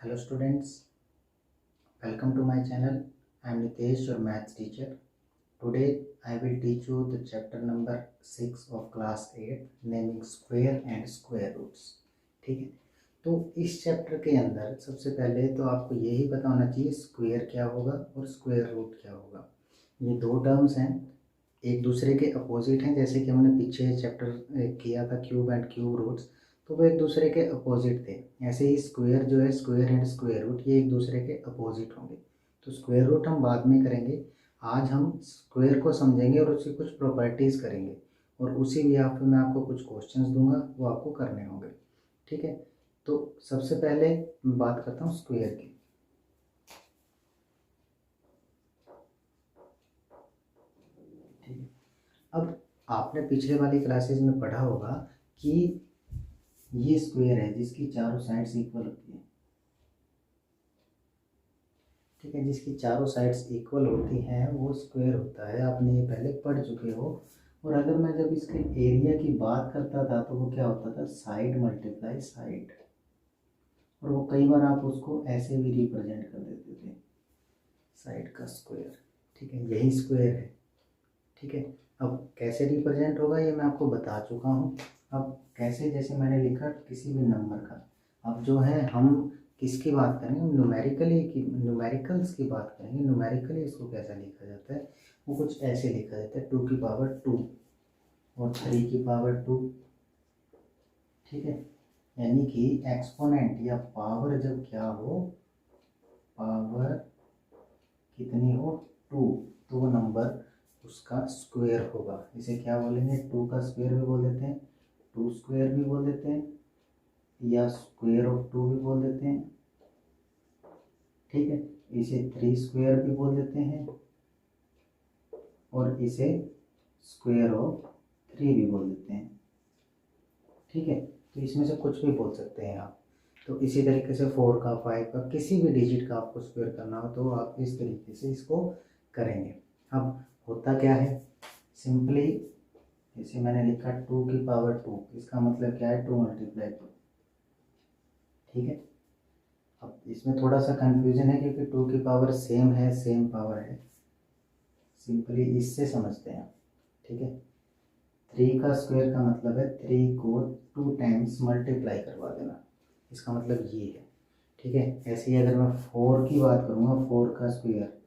Hello students, welcome to my channel. I am Nitesh, your maths teacher. Today I will teach you the chapter number 6 of class 8 naming square and square roots. ठीक है, तो इस chapter के अंदर सबसे पहले तो आपको यही पता होना चाहिए स्क्वायर क्या होगा और स्क्वायर रूट क्या होगा। ये दो टर्म्स हैं, एक दूसरे के अपोजिट हैं, जैसे कि हमने पीछे चैप्टर किया था क्यूब एंड क्यूब रूट्स, तो वो एक दूसरे के अपोजिट थे। ऐसे ही स्क्वायर जो है, स्क्वायर एंड स्क्वायर रूट, ये एक दूसरे के अपोजिट होंगे। तो स्क्वायर रूट हम बाद में करेंगे, आज हम स्क्वायर को समझेंगे और उसकी कुछ प्रॉपर्टीज़ करेंगे और उसी बिहाफ पे मैं आपको कुछ क्वेश्चंस दूंगा, वो आपको करने होंगे। ठीक है, तो सबसे पहले मैं बात करता हूँ स्क्वायर की। ठीक है, अब आपने पिछले वाली क्लासेस में पढ़ा होगा कि ये स्क्वायर है जिसकी चारों साइड्स इक्वल होती है। ठीक है, जिसकी चारों साइड्स इक्वल होती हैं वो स्क्वायर होता है। आपने ये पहले पढ़ चुके हो। और अगर मैं जब इसके एरिया की बात करता था तो वो क्या होता था, साइड मल्टीप्लाई साइड। और वो कई बार आप उसको ऐसे भी रिप्रेजेंट कर देते थे, साइड का स्क्वायर। ठीक है, यही स्क्वायर है। ठीक है, अब कैसे रिप्रेजेंट होगा ये मैं आपको बता चुका हूँ। अब कैसे, जैसे मैंने लिखा किसी भी नंबर का, अब जो है हम किसकी बात करेंगे, न्यूमेरिकली की, न्यूमेरिकल्स की बात करेंगे। न्यूमेरिकली इसको कैसा लिखा जाता है, वो कुछ ऐसे लिखा जाता है 2 की पावर 2 और 3 की पावर 2। ठीक है, यानी कि एक्सपोनेंट या पावर जब क्या हो, पावर कितनी हो 2, तो वो नंबर उसका स्क्वायर होगा। इसे क्या बोलेंगे, 2 का स्क्वायर भी बोल देते हैं, 2 स्क्वायर भी बोल देते हैं, या स्क्वायर ऑफ 2 भी बोल देते हैं। ठीक है, इसे 3 स्क्वायर भी बोल देते हैं और इसे स्क्वायर ऑफ 3 भी बोल देते हैं। ठीक है, तो इसमें से कुछ भी बोल सकते हैं आप। तो इसी तरीके से 4 का, 5 का, किसी भी डिजिट का आपको स्क्वायर करना हो तो आप इस तरीके से इसको करेंगे। अब होता क्या है, सिंपली जैसे मैंने लिखा 2 की पावर 2, इसका मतलब क्या है, 2 मल्टीप्लाई 2। ठीक है, अब इसमें थोड़ा सा कंफ्यूजन है क्योंकि 2 की पावर सेम है, सेम पावर है, सिंपली इससे समझते हैं। ठीक है, 3 का स्क्वायर का मतलब है 3 को 2 टाइम्स मल्टीप्लाई करवा देना, इसका मतलब ये है। ठीक है, ऐसे ही अगर मैं 4 की बात करूँगा, 4 का स्क्वायर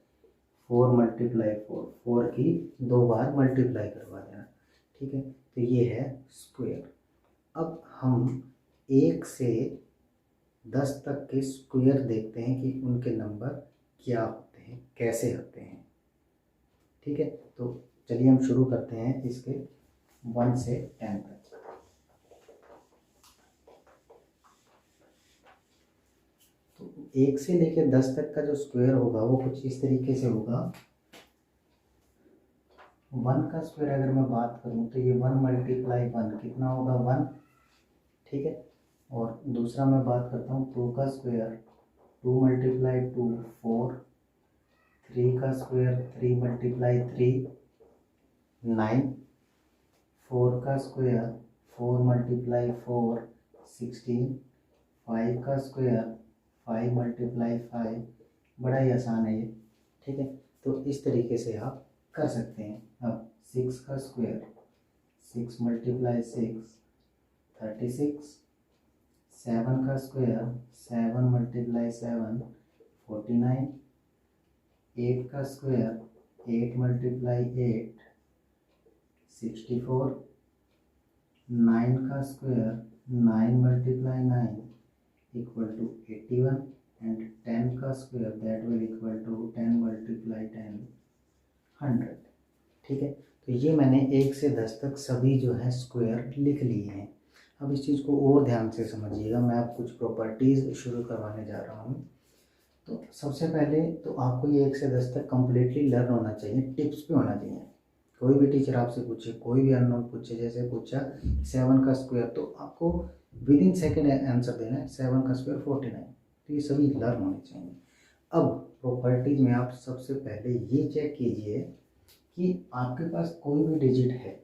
4 मल्टीप्लाई 4, 4 की 2 बार मल्टीप्लाई करवा देना। ठीक है, तो ये है स्क्वायर। अब हम 1 से 10 तक के स्क्वायर देखते हैं कि उनके नंबर क्या होते हैं, कैसे होते हैं। ठीक है, तो चलिए हम शुरू करते हैं इसके 1 से 10 तक। तो 1 से लेकर 10 तक का जो स्क्वायर होगा वो कुछ इस तरीके से होगा। 1 का स्क्वायर अगर मैं बात करूं तो ये 1 मल्टीप्लाई 1 कितना होगा, 1। ठीक है, और दूसरा मैं बात करता हूँ 2 का स्क्वायर, 2 मल्टीप्लाई 2 4, 3 का स्क्वायर 3 मल्टीप्लाई 3 9, 4 का स्क्वायर 4 मल्टीप्लाई 4 16, 5 का स्क्वायर 5 मल्टीप्लाई 5, बड़ा ही आसान है ये। ठीक है, तो इस तरीके से आप कर सकते हैं। अब 6 का स्क्वायर 6 मल्टीप्लाई 6 36, 7 का स्क्वायर 7 मल्टीप्लाई 7 49, 8 का स्क्वायर 8 मल्टीप्लाई 8 64, 9 का square 9 multiply 9 equal to 81 and 10 का square that will equal to 10 multiply 10 100। ठीक है, तो ये मैंने 1 से 10 तक सभी जो है स्क्वायर लिख लिए हैं। अब इस चीज़ को और ध्यान से समझिएगा, मैं अब कुछ प्रॉपर्टीज़ शुरू करवाने जा रहा हूँ। तो सबसे पहले तो आपको ये 1 से 10 तक कम्प्लीटली लर्न होना चाहिए, टिप्स पे होना चाहिए। कोई भी टीचर आपसे पूछे, कोई भी अननोन पूछे, जैसे पूछा 7 का स्क्वायर, तो आपको विद इन सेकेंड आंसर देना है, 7 का स्क्वायर 49। तो ये सभी लर्न होने चाहिए। अब प्रॉपर्टीज में आप सबसे पहले ये चेक कीजिए कि आपके पास कोई भी डिजिट है,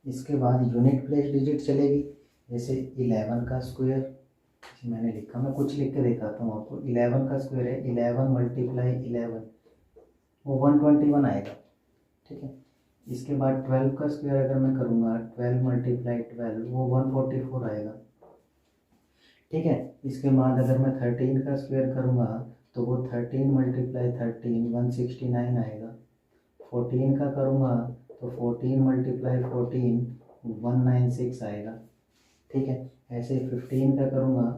इसके बाद यूनिट प्लेस डिजिट चलेगी, जैसे 11 का स्क्वायर मैंने लिखा, मैं कुछ लिख के दिखाता हूँ आपको। 11 का स्क्वायर है 11 मल्टीप्लाई 11, वो 121 आएगा। ठीक है। इसके बाद 12 का स्क्वायर अगर मैं करूँगा 12 मल्टीप्लाई 12, वो 144 आएगा। ठीक है। इसके बाद अगर मैं 13 का स्क्वायर करूँगा तो वो 13 मल्टीप्लाई 13 169 आएगा। 14 का करूँगा तो 14 मल्टीप्लाई 14 196 आएगा। ठीक है। ऐसे 15 का करूँगा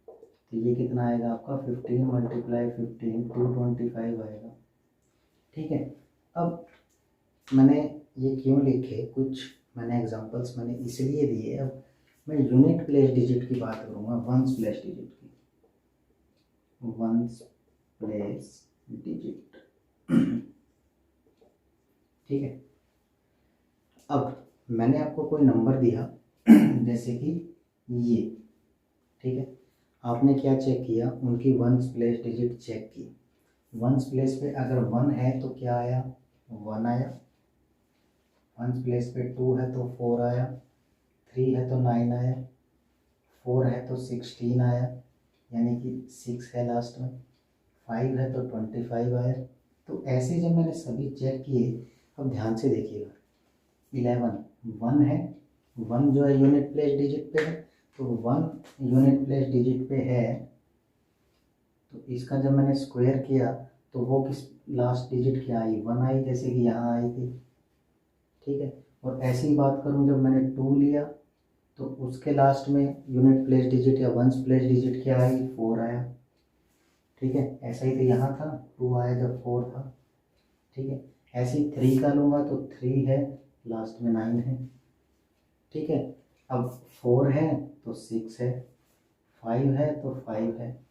तो ये कितना आएगा आपका 15 मल्टीप्लाई 15 225 आएगा। ठीक है। अब मैंने ये क्यों लिखे, कुछ मैंने एग्जांपल्स मैंने इसलिए दिए। अब मैं यूनिट प्लेस डिजिट की बात करूँगा, वंस प्लेस डिजिट की, वंस प्लेस डिजिट। ठीक है। अब मैंने आपको कोई नंबर दिया जैसे कि ये। ठीक है। आपने क्या चेक किया, उनकी वंस प्लेस डिजिट चेक की। वंस प्लेस पे अगर 1 है तो क्या आया, 1 आया। वंस प्लेस पे 2 है तो 4 आया, 3 है तो 9 आया, 4 है तो 16 आया, यानी कि 6 है लास्ट में, 5 है तो 25 आया। तो ऐसे जब मैंने सभी चेक किए, अब ध्यान से देखिएगा, 11 1 है, 1 जो है यूनिट प्लेस डिजिट पे है, तो 1 यूनिट प्लेस डिजिट पे है, तो इसका जब मैंने स्क्वायर किया तो वो किस लास्ट डिजिट क्या आई, 1 आई, जैसे कि यहाँ आई थी। ठीक है। और ऐसी ही बात करूँ, जब मैंने 2 लिया तो उसके लास्ट में यूनिट प्लेस डिजिट या वंस प्लेस डिजिट क्या आई, 4 आया। ठीक है। ऐसा ही तो यहाँ था, 2 आया जब 4 था। ठीक है। ऐसे ही 3 का लूँगा तो 3 है, लास्ट में 9 है। ठीक है। अब 4 है तो 6 है, 5 है तो 5 है।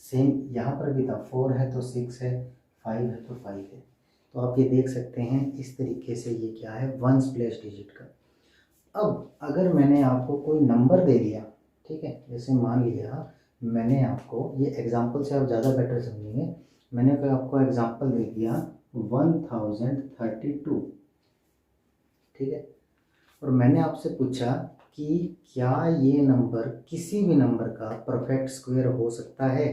सेम यहाँ पर भी था, 4 है तो 6 है, 5 है तो 5 है। तो आप ये देख सकते हैं इस तरीके से ये क्या है, वंस प्लेस डिजिट का। अब अगर मैंने आपको कोई नंबर दे दिया, ठीक है, जैसे मान लिया मैंने आपको, ये एग्जांपल से आप ज़्यादा बेटर समझेंगे, मैंने कोई आपको एग्जांपल दे दिया 1032। ठीक है। और मैंने आपसे पूछा कि क्या ये नंबर किसी भी नंबर का परफेक्ट स्क्वायर हो सकता है।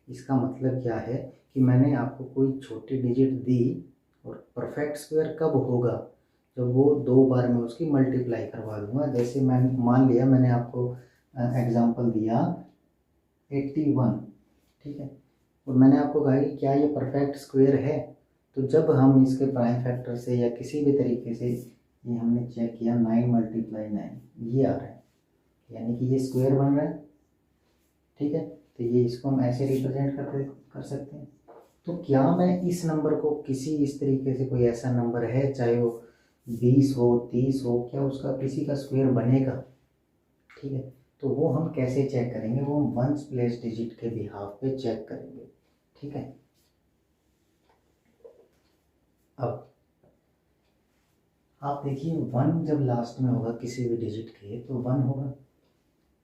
इसका मतलब क्या है कि मैंने आपको कोई छोटी डिजिट दी, और परफेक्ट स्क्वायर कब होगा, जब वो 2 बार में उसकी मल्टीप्लाई करवा दूंगा। जैसे मैं मान लिया मैंने आपको एग्जांपल दिया 81। ठीक है। और मैंने आपको कहा कि क्या ये परफेक्ट स्क्वायर है, तो जब हम इसके प्राइम फैक्टर से या किसी भी तरीके से ये हमने चेक किया 9 मल्टीप्लाई 9 ये आ रहा है, यानी कि ये स्क्वायर बन रहा है। ठीक है। तो ये इसको हम ऐसे रिप्रेजेंट कर सकते हैं। तो क्या मैं इस नंबर को किसी इस तरीके से, कोई ऐसा नंबर है चाहे वो 20 हो 30 हो, क्या उसका किसी का स्क्वायर बनेगा। ठीक है। तो वो हम कैसे चेक करेंगे, वो हम वंस प्लेस डिजिट के बिहाफ पे चेक करेंगे। ठीक है। अब आप देखिए 1 जब लास्ट में होगा किसी भी डिजिट के तो 1 होगा।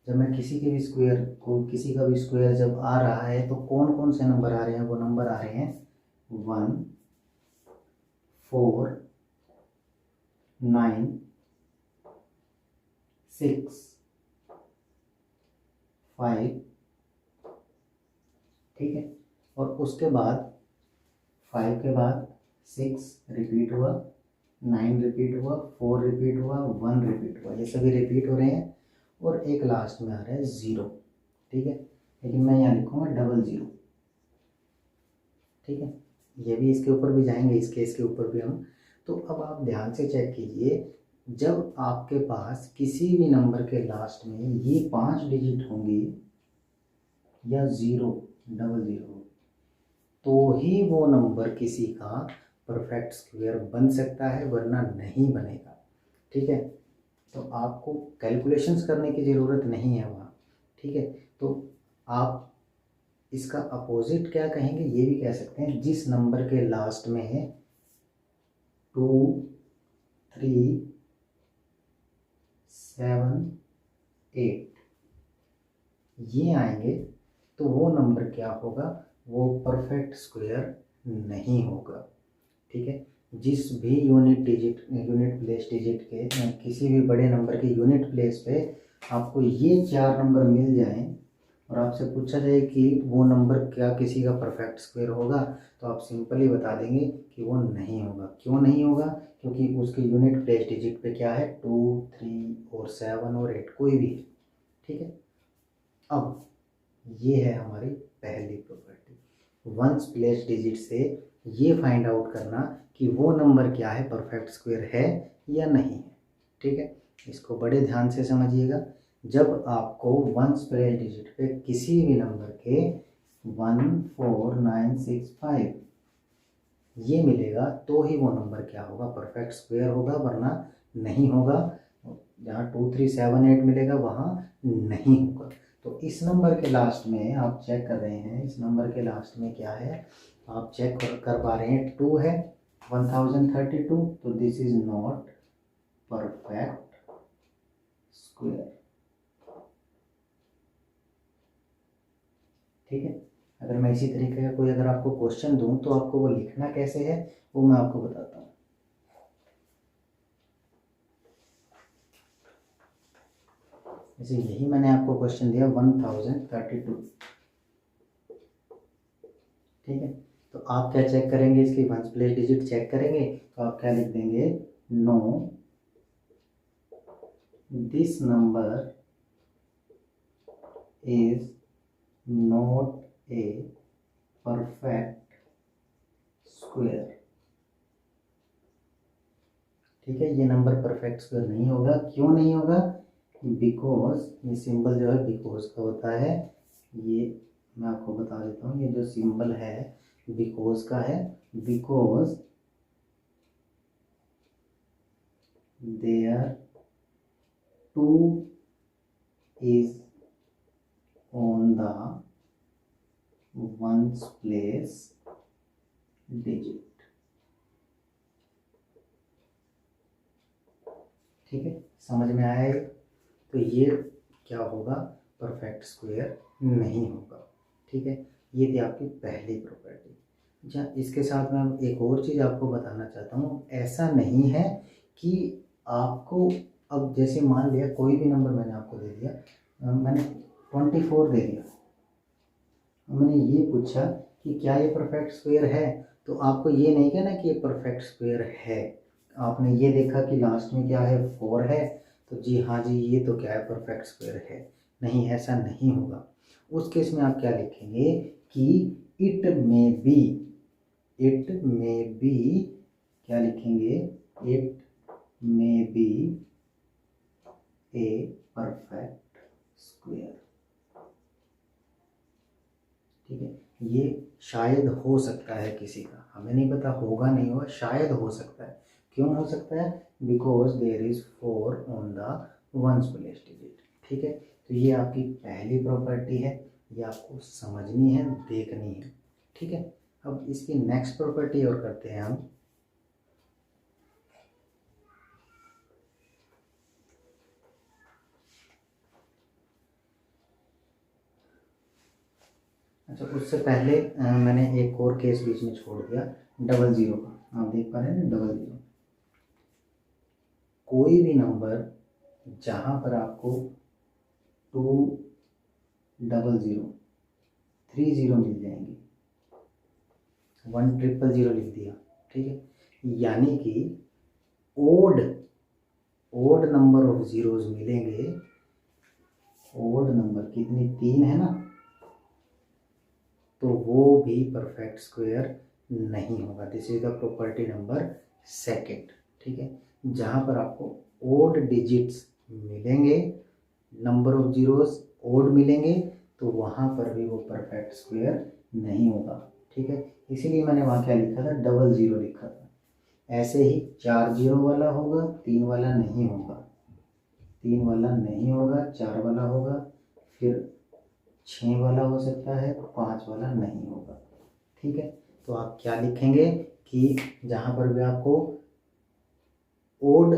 जब मैं किसी के भी स्क्वायर को, किसी का भी स्क्वायर जब आ रहा है तो कौन कौन से नंबर आ रहे हैं, वो नंबर आ रहे हैं 1 4 9 6 5। ठीक है। और उसके बाद 5 के बाद 6 रिपीट हुआ, 9 रिपीट हुआ, 4 रिपीट हुआ, 1 रिपीट हुआ, ये सभी रिपीट हो रहे हैं। और एक लास्ट में आ रहा है 0। ठीक है। लेकिन मैं यहाँ लिखूँगा 00। ठीक है। ये भी इसके ऊपर भी जाएंगे, इस केस के ऊपर भी हम। तो अब आप ध्यान से चेक कीजिए, जब आपके पास किसी भी नंबर के लास्ट में ये 5 डिजिट होंगी या 0 00, तो ही वो नंबर किसी का परफेक्ट स्क्वायर बन सकता है, वरना नहीं बनेगा। ठीक है। तो आपको कैलकुलेशंस करने की ज़रूरत नहीं है वहाँ। ठीक है। तो आप इसका अपोजिट क्या कहेंगे, ये भी कह सकते हैं, जिस नंबर के लास्ट में 2 3 7 8 ये आएंगे, तो वो नंबर क्या होगा, वो परफेक्ट स्क्वायर नहीं होगा। ठीक है। जिस भी यूनिट प्लेस डिजिट के किसी भी बड़े नंबर के यूनिट प्लेस पे आपको ये 4 नंबर मिल जाएं और आपसे पूछा जाए कि वो नंबर क्या किसी का परफेक्ट स्क्वायर होगा, तो आप सिंपली बता देंगे कि वो नहीं होगा। क्यों नहीं होगा? क्योंकि उसके यूनिट प्लेस डिजिट पे क्या है, 2, 3 और 7 और 8 कोई भी है। ठीक है, अब ये है हमारी पहली प्रॉपर्टी, वंस प्लेस डिजिट से ये फाइंड आउट करना कि वो नंबर क्या है, परफेक्ट स्क्वायर है या नहीं है। ठीक है, इसको बड़े ध्यान से समझिएगा। जब आपको वंस प्लेस डिजिट पे किसी भी नंबर के 1, 4, 9, 6, 5 ये मिलेगा तो ही वो नंबर क्या होगा, परफेक्ट स्क्वायर होगा, वरना नहीं होगा। जहाँ 2, 3, 7, 8 मिलेगा वहाँ नहीं होगा। तो इस नंबर के लास्ट में आप चेक कर रहे हैं, इस नंबर के लास्ट में क्या है आप चेक कर पा रहे हैं, 2 है, 1032, तो this is not perfect square. ठीक है, अगर मैं इसी तरीके का कोई अगर आपको क्वेश्चन दूं तो आपको वो लिखना कैसे है वो मैं आपको बताता हूँ। जैसे यही मैंने आपको क्वेश्चन दिया 1032। ठीक है, तो आप क्या चेक करेंगे, इसकी वंस प्लेस डिजिट चेक करेंगे, तो आप क्या लिख देंगे, no this number is not a perfect square. ठीक है, ये नंबर परफेक्ट स्क्वायर नहीं होगा। क्यों नहीं होगा? बिकॉज ये सिंबल जो है बिकॉज का होता है, ये मैं आपको बता देता हूँ, ये जो सिंबल है बिकॉज का है, because there 2 is on the ones place digit. ठीक है, समझ में आया ये? तो ये क्या होगा, परफेक्ट स्क्वायर नहीं होगा। ठीक है, ये थी आपकी पहली प्रॉपर्टी। अच्छा, इसके साथ मैं एक और चीज़ आपको बताना चाहता हूँ, ऐसा नहीं है कि आपको, अब जैसे मान लिया कोई भी नंबर मैंने आपको दे दिया, मैंने 24 दे दिया, मैंने ये पूछा कि क्या ये परफेक्ट स्क्वायर है, तो आपको ये नहीं कहना कि ये परफेक्ट स्क्वायर है। आपने ये देखा कि लास्ट में क्या है, 4 है, तो जी हाँ जी ये तो क्या है, परफेक्ट स्क्वायर है। नहीं, ऐसा नहीं होगा। उस केस में आप क्या लिखेंगे कि इट मे बी क्या लिखेंगे, it may be A perfect square. ठीक है, ये शायद हो सकता है किसी का, हमें नहीं पता, होगा नहीं होगा, शायद हो सकता है। क्यों हो सकता है? Because there is 4 on the ones place digit. ठीक है, तो ये आपकी पहली प्रॉपर्टी है, ये आपको समझनी है, देखनी है। ठीक है, अब इसकी नेक्स्ट प्रॉपर्टी और करते हैं हम। अच्छा, उससे पहले मैंने एक और केस बीच में छोड़ दिया, 00 का। आप देख पा रहे हैं ना, 00 कोई भी नंबर जहाँ पर आपको 200 30 मिल जाएंगे, 1000 लिख दिया। ठीक है, यानी कि ओड नंबर ऑफ जीरोज मिलेंगे। ओड नंबर कितनी, 3 है ना, तो वो भी परफेक्ट स्क्वायर नहीं होगा। This is the property number second. ठीक है, जहाँ पर आपको ओड डिजिट्स मिलेंगे, नंबर ऑफ जीरोस ओड मिलेंगे, तो वहाँ पर भी वो परफेक्ट स्क्वायर नहीं होगा। ठीक है, इसीलिए मैंने वहाँ क्या लिखा था, 00 लिखा था। ऐसे ही 4 0 वाला होगा, 3 वाला नहीं होगा, 3 वाला नहीं होगा, 4 वाला होगा, फिर 6 वाला हो सकता है, 5 वाला नहीं होगा। ठीक है, तो आप क्या लिखेंगे कि जहाँ पर भी आपको ओड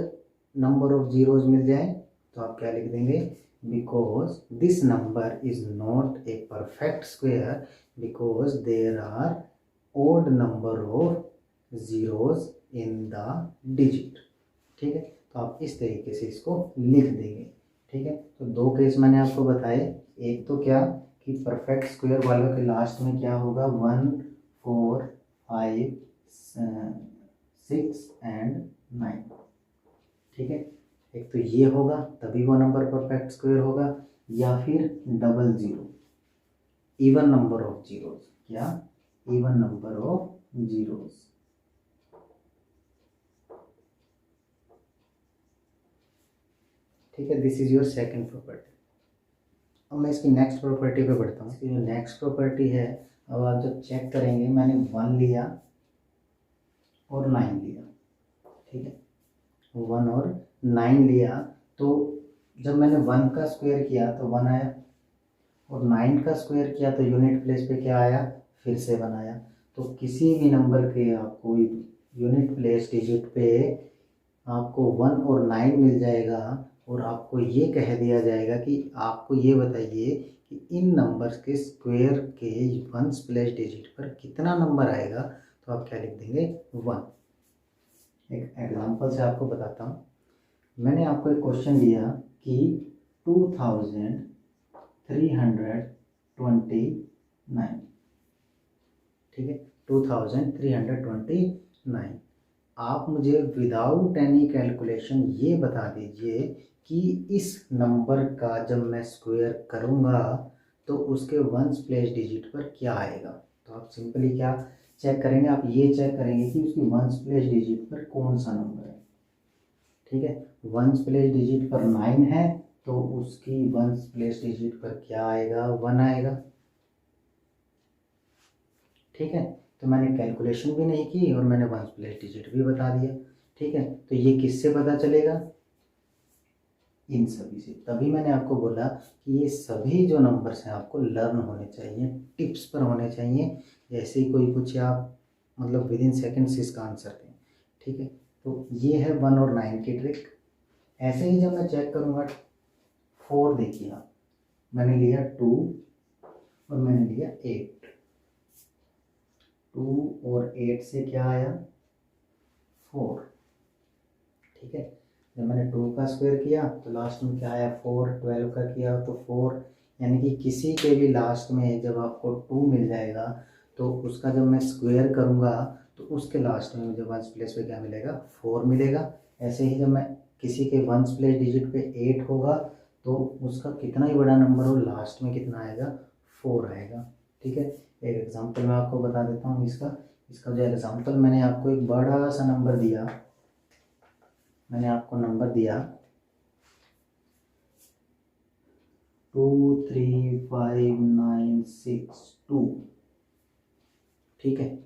नंबर ऑफ जीरोज मिल जाए, तो आप क्या लिख देंगे, because this number is not a perfect square because there are odd number of zeros in the digit. ठीक है, तो आप इस तरीके से इसको लिख देंगे। ठीक है। तो दो केस मैंने आपको बताए, एक तो क्या कि परफेक्ट स्क्वायर वालों के लास्ट में क्या होगा 1 4 5 6 एंड 9, ठीक है। एक तो ये होगा तभी वो नंबर परफेक्ट स्क्वायर होगा, या फिर double zero, even number of zeros, क्या इवन नंबर ऑफ जीरोस। ठीक है, this is your second property. अब मैं इसकी नेक्स्ट प्रॉपर्टी पे बढ़ता हूँ। इसकी जो नेक्स्ट प्रॉपर्टी है, अब आप जब चेक करेंगे, मैंने 1 लिया और 9 लिया, ठीक है, 1 और 9 लिया, तो जब मैंने 1 का स्क्वायर किया तो 1 आया, और 9 का स्क्वायर किया तो यूनिट प्लेस पे क्या आया, फिर से 1 आया। तो किसी भी नंबर के आपको यूनिट प्लेस डिजिट पे आपको 1 और 9 मिल जाएगा, और आपको ये कह दिया जाएगा कि आपको ये बताइए कि इन नंबर्स के स्क्वायर के 1 प्लेस डिजिट पर कितना नंबर आएगा, तो आप क्या लिख देंगे 1। एक एग्जांपल से आपको बताता हूँ। मैंने आपको एक क्वेश्चन दिया कि 2329, ठीक है, 2329। आप मुझे विदाउट एनी कैलकुलेशन ये बता दीजिए कि इस नंबर का जब मैं स्क्वायर करूँगा तो उसके 1 प्लेस डिजिट पर क्या आएगा। तो आप सिंपली क्या चेक करेंगे, आप ये चेक करेंगे कि उसकी 1 प्लेस डिजिट पर कौन सा नंबर है, ठीक है। 1 प्लेस डिजिट पर 9 है, तो उसकी 1 प्लेस डिजिट पर क्या आएगा, 1 आएगा, ठीक है। तो मैंने कैलकुलेशन भी नहीं की और मैंने 1 प्लेस डिजिट भी बता दिया, ठीक है। तो ये किससे पता चलेगा, इन सभी से। तभी मैंने आपको बोला कि ये सभी जो नंबर्स हैं आपको लर्न होने चाहिए, टिप्स पर होने चाहिए, जैसे ही कोई पूछे आप मतलब विद इन सेकेंड्स इसका आंसर दें, ठीक है। तो ये है 1 और 9 की ट्रिक। ऐसे ही जब मैं चेक करूँगा 4, देखिए आप, मैंने लिया 2 और मैंने लिया 8, 2 और 8 से क्या आया 4, ठीक है। जब मैंने 2 का स्क्वायर किया तो लास्ट में क्या आया 4, 12 का किया तो 4, यानी कि किसी के भी लास्ट में जब आपको 2 मिल जाएगा तो उसका जब मैं स्क्वायर करूँगा तो उसके लास्ट में मुझे 1 प्लेस पे क्या मिलेगा 4 मिलेगा। ऐसे ही जब मैं किसी के 1 प्लेस डिजिट पे 8 होगा तो उसका कितना ही बड़ा नंबर हो लास्ट में कितना आएगा 4 आएगा, ठीक है। एक एग्जांपल मैं आपको बता देता हूँ इसका जो एग्जांपल मैंने आपको एक बड़ा सा नंबर दिया, मैंने आपको नंबर दिया 235962, ठीक है।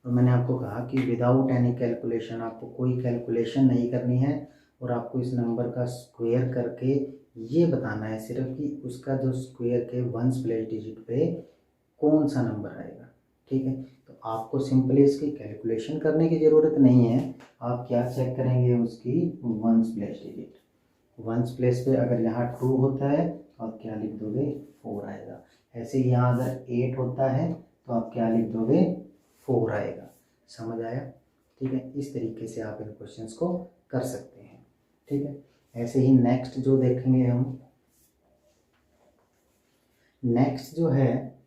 और मैंने आपको कहा कि विदाउट एनी कैलकुलेशन, आपको कोई कैलकुलेशन नहीं करनी है और आपको इस नंबर का स्क्वायर करके ये बताना है सिर्फ कि उसका जो स्क्वायर के 1 प्लेस डिजिट पे कौन सा नंबर आएगा, ठीक है। तो आपको सिंपली इसकी कैलकुलेशन करने की ज़रूरत नहीं है, आप क्या चेक करेंगे उसकी 1 प्लेस डिजिट, 1 प्लेस पे अगर यहाँ 2 होता है तो आप क्या लिख दोगे 4 आएगा। ऐसे ही यहाँ अगर 8 होता है तो आप क्या लिख दोगे 4 आएगा। समझ आया, ठीक है। इस तरीके से आप इन क्वेश्चंस को कर सकते हैं, ठीक है। ऐसे ही नेक्स्ट जो देखेंगे हम, नेक्स्ट जो है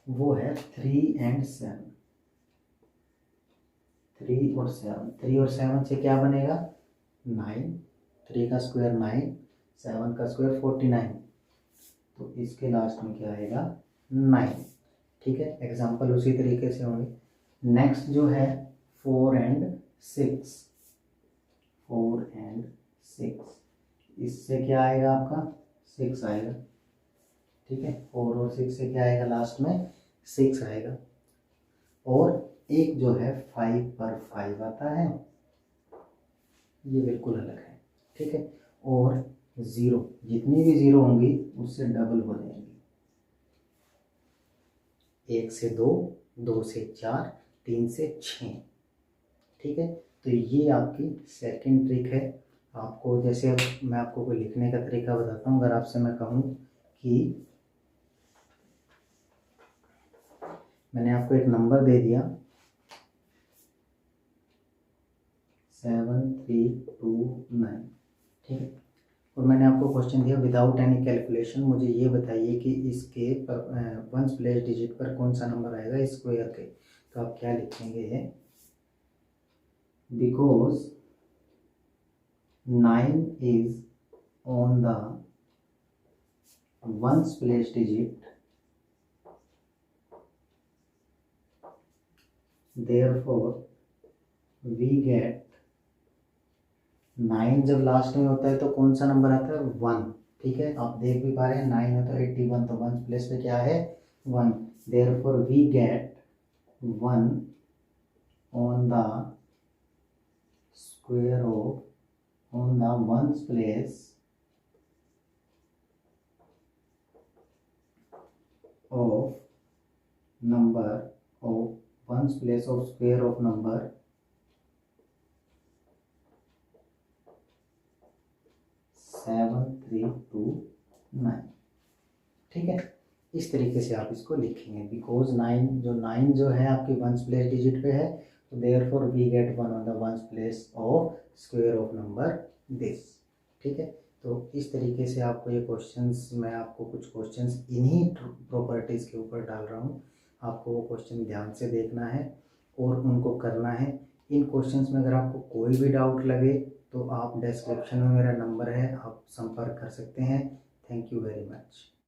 वो है 3 और 7, 3 और 7, 3 और 7 से क्या बनेगा 9, 3 का स्क्वायर 9, 7 का स्क्वायर 49, तो इसके लास्ट में क्या आएगा 9, ठीक है। एग्जाम्पल उसी तरीके से होंगे। नेक्स्ट जो है 4 और 6, 4 और 6, इससे क्या आएगा आपका 6 आएगा, ठीक है। 4 और 6 से क्या आएगा लास्ट में 6 आएगा। और एक जो है 5 पर 5 आता है, ये बिल्कुल अलग है, ठीक है। और 0, जितनी भी 0 होंगी उससे डबल हो जाएंगी, 1 से 2, 2 से 4, 3 से 6, ठीक है। तो ये आपकी सेकंड ट्रिक है। आपको जैसे अब मैं आपको कोई लिखने का तरीका बताता हूँ। अगर आपसे मैं कहूँ कि मैंने आपको एक नंबर दे दिया 7329, ठीक है। और मैंने आपको क्वेश्चन दिया विदाउट एनी कैलकुलेशन मुझे ये बताइए कि इसके वंस प्लेस डिजिट पर कौन सा नंबर आएगा स्क्वायर के। तो आप क्या लिखेंगे, because 9 is on the ones place digit therefore we get 9 जब लास्ट में होता है तो कौन सा नंबर आता है 1। ठीक है, आप देख भी पा रहे हैं 9 होता है 81, तो 1 प्लेस पे क्या है 1। therefore we get 1 on the square of on the ones place of number of ones place of square of number 7329। ठीक है, इस तरीके से आप इसको लिखेंगे, बिकॉज 9 जो है आपकी वंस प्लेस डिजिट पे है, तो therefore we get 1 on the ones place of square of number this. ठीक है, तो इस तरीके से आपको ये क्वेश्चंस, मैं आपको कुछ क्वेश्चंस इन्हीं प्रॉपर्टीज़ के ऊपर डाल रहा हूँ, आपको वो क्वेश्चन ध्यान से देखना है और उनको करना है। इन क्वेश्चंस में अगर आपको कोई भी डाउट लगे तो आप डिस्क्रिप्शन में मेरा नंबर है, आप संपर्क कर सकते हैं। Thank you very much.